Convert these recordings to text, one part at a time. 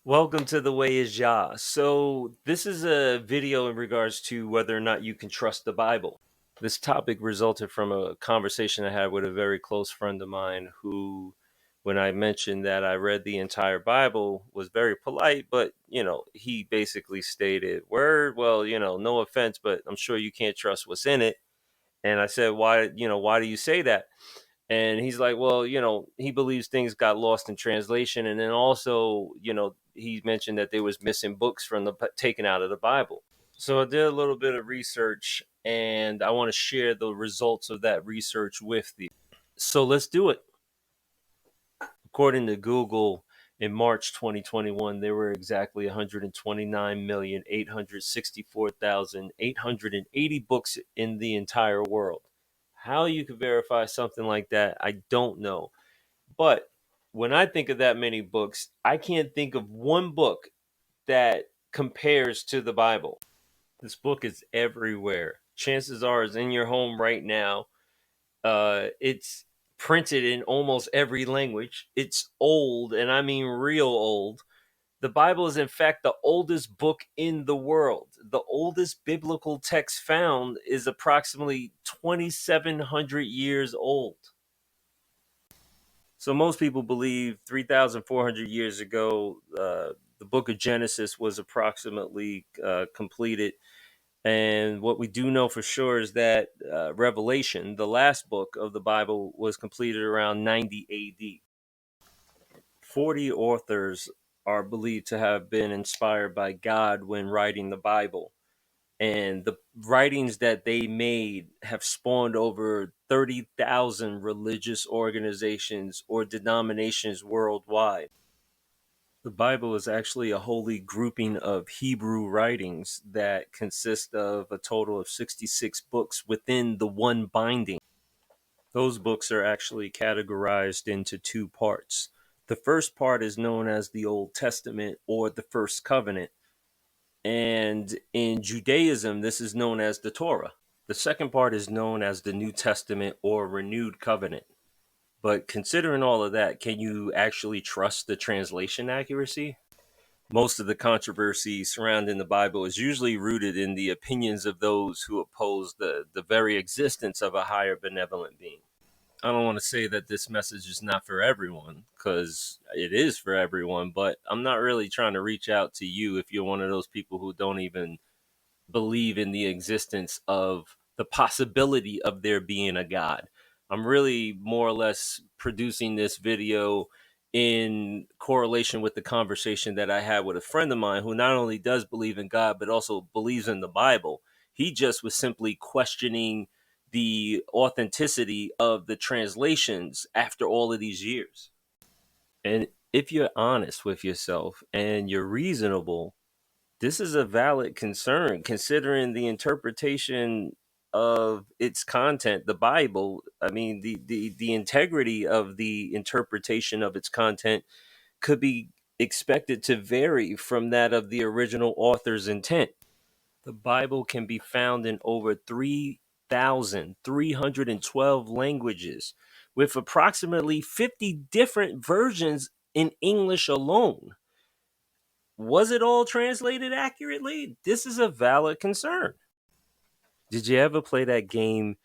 Welcome to The Way is Yah. So, this is a video in regards to whether or not you can trust the Bible. This topic resulted from a conversation I had with a very close friend of mine who, when I mentioned that I read the entire Bible, was very polite, but, he basically stated, word, well, no offense, but I'm sure you can't trust what's in it. And I said, why do you say that? And he's like, well, he believes things got lost in translation, and then also, he mentioned that there was missing books from taken out of the Bible. So I did a little bit of research, and I want to share the results of that research with you. So let's do it. According to Google, in March 2021, there were exactly 129,864,880 books in the entire world. How you could verify something like that, I don't know. But when I think of that many books, I can't think of one book that compares to the Bible. This book is everywhere. Chances are it's in your home right now. It's printed in almost every language. It's old, and I mean real old. The Bible is, in fact, the oldest book in the world. The oldest biblical text found is approximately 2,700 years old. So most people believe 3,400 years ago, the book of Genesis was approximately completed. And what we do know for sure is that Revelation, the last book of the Bible, was completed around 90 AD. 40 authors are believed to have been inspired by God when writing the Bible. And the writings that they made have spawned over 30,000 religious organizations or denominations worldwide. The Bible is actually a holy grouping of Hebrew writings that consist of a total of 66 books within the one binding. Those books are actually categorized into two parts. The first part is known as the Old Testament or the First Covenant. And in Judaism, this is known as the Torah. The second part is known as the New Testament or Renewed Covenant. But considering all of that, can you actually trust the translation accuracy? Most of the controversy surrounding the Bible is usually rooted in the opinions of those who oppose the very existence of a higher benevolent being. I don't want to say that this message is not for everyone, because it is for everyone, but I'm not really trying to reach out to you if you're one of those people who don't even believe in the existence of the possibility of there being a God. I'm really more or less producing this video in correlation with the conversation that I had with a friend of mine who not only does believe in God, but also believes in the Bible. He just was simply questioning the authenticity of the translations after all of these years. And if you're honest with yourself and you're reasonable, this is a valid concern considering the interpretation of its content, the Bible. I mean, the integrity of the interpretation of its content could be expected to vary from that of the original author's intent. The Bible can be found in over 3,312 languages, with approximately 50 different versions in English alone. Was it all translated accurately? This is a valid concern. Did you ever play that game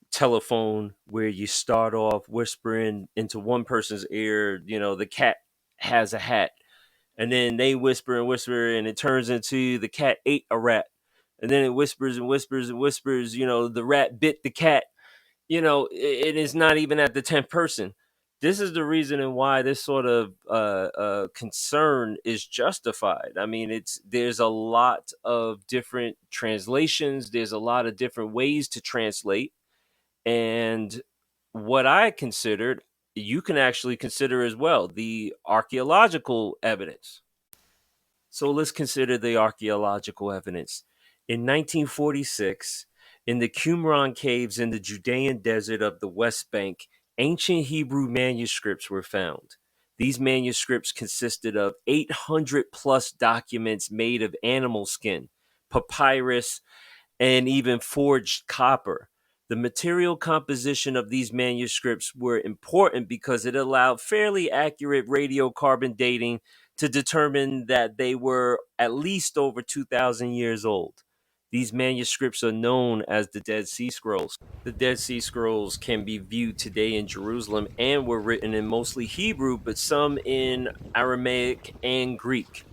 telephone where you start off whispering into one person's ear, the cat has a hat, and then they whisper and whisper, and it turns into the cat ate a rat, and then it whispers and whispers and whispers, the rat bit the cat. It is not even at the 10th person. This is the reason and why this sort of concern is justified. I mean, there's a lot of different translations. There's a lot of different ways to translate. And what I considered, you can actually consider as well, the archaeological evidence. So let's consider the archaeological evidence. In 1946, in the Qumran caves in the Judean desert of the West Bank, ancient Hebrew manuscripts were found. These manuscripts consisted of 800 plus documents made of animal skin, papyrus, and even forged copper. The material composition of these manuscripts were important because it allowed fairly accurate radiocarbon dating to determine that they were at least over 2,000 years old. These manuscripts are known as the Dead Sea Scrolls. The Dead Sea Scrolls can be viewed today in Jerusalem and were written in mostly Hebrew, but some in Aramaic and Greek.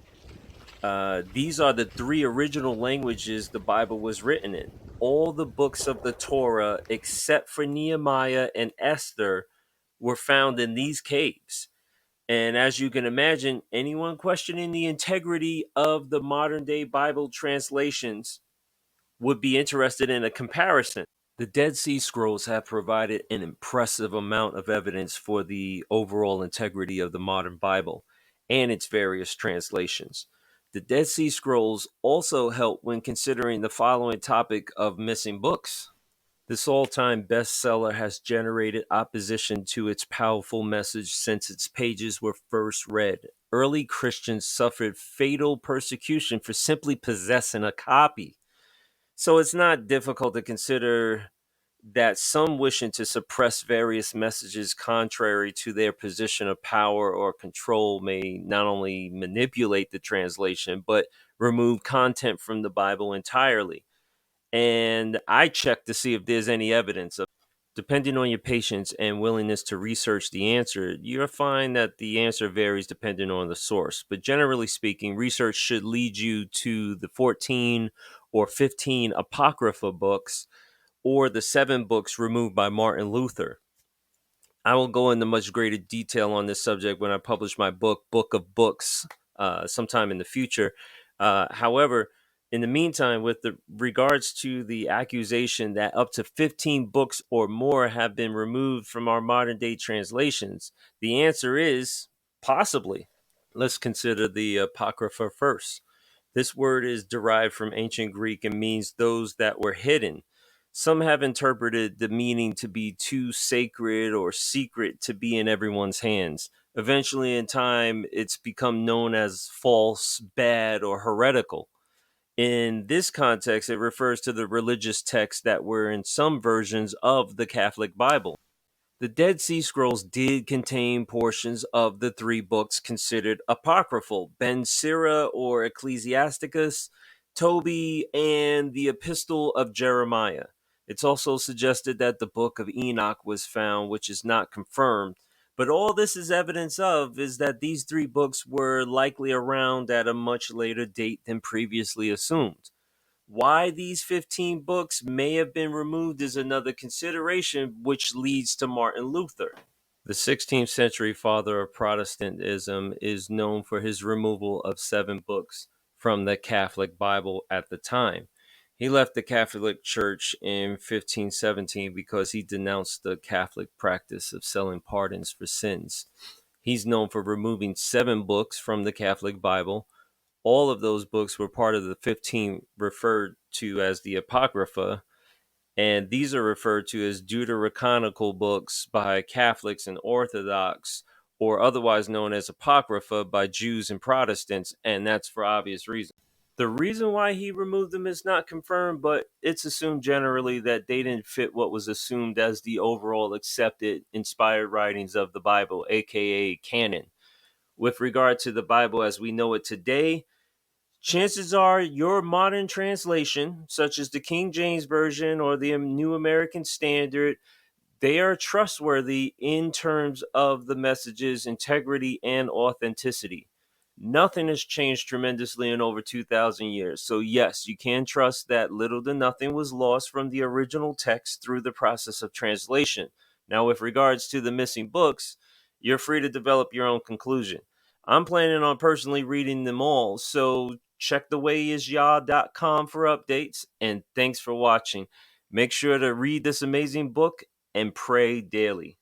These are the three original languages the Bible was written in. All the books of the Torah, except for Nehemiah and Esther, were found in these caves. And as you can imagine, anyone questioning the integrity of the modern day Bible translations would be interested in a comparison. The Dead Sea Scrolls have provided an impressive amount of evidence for the overall integrity of the modern Bible and its various translations. The Dead Sea Scrolls also help when considering the following topic of missing books. This all time bestseller has generated opposition to its powerful message since its pages were first read. Early Christians suffered fatal persecution for simply possessing a copy. So it's not difficult to consider that some wishing to suppress various messages contrary to their position of power or control may not only manipulate the translation, but remove content from the Bible entirely. And I check to see if there's any evidence of. Depending on your patience and willingness to research the answer, you'll find that the answer varies depending on the source. But generally speaking, research should lead you to the 14 or 15 Apocrypha books or the 7 books removed by Martin Luther. I will go into much greater detail on this subject when I publish my book, Book of Books, sometime in the future. However, in the meantime, with the regards to the accusation that up to 15 books or more have been removed from our modern day translations, the answer is possibly. Let's consider the Apocrypha first. This word is derived from ancient Greek and means those that were hidden. Some have interpreted the meaning to be too sacred or secret to be in everyone's hands. Eventually, in time, it's become known as false, bad, or heretical. In this context, it refers to the religious texts that were in some versions of the Catholic Bible. The Dead Sea Scrolls did contain portions of the 3 books considered apocryphal: Ben Sira or Ecclesiasticus, Toby, and the Epistle of Jeremiah. It's also suggested that the book of Enoch was found, which is not confirmed. But all this is evidence of is that these 3 books were likely around at a much later date than previously assumed. Why these 15 books may have been removed is another consideration, which leads to Martin Luther. The 16th century father of Protestantism is known for his removal of 7 books from the Catholic Bible at the time. He left the Catholic Church in 1517 because he denounced the Catholic practice of selling pardons for sins. He's known for removing 7 books from the Catholic Bible. All of those books were part of the 15 referred to as the Apocrypha, and these are referred to as deuterocanonical books by Catholics and Orthodox, or otherwise known as Apocrypha by Jews and Protestants, and that's for obvious reasons. The reason why he removed them is not confirmed, but it's assumed generally that they didn't fit what was assumed as the overall accepted inspired writings of the Bible, aka canon. With regard to the Bible as we know it today, chances are your modern translation, such as the King James Version or the New American Standard, they are trustworthy in terms of the message's integrity and authenticity. Nothing has changed tremendously in over 2,000 years. So, yes, you can trust that little to nothing was lost from the original text through the process of translation. Now, with regards to the missing books, you're free to develop your own conclusion. I'm planning on personally reading them all, so check thewayisyah.com for updates, and thanks for watching. Make sure to read this amazing book and pray daily.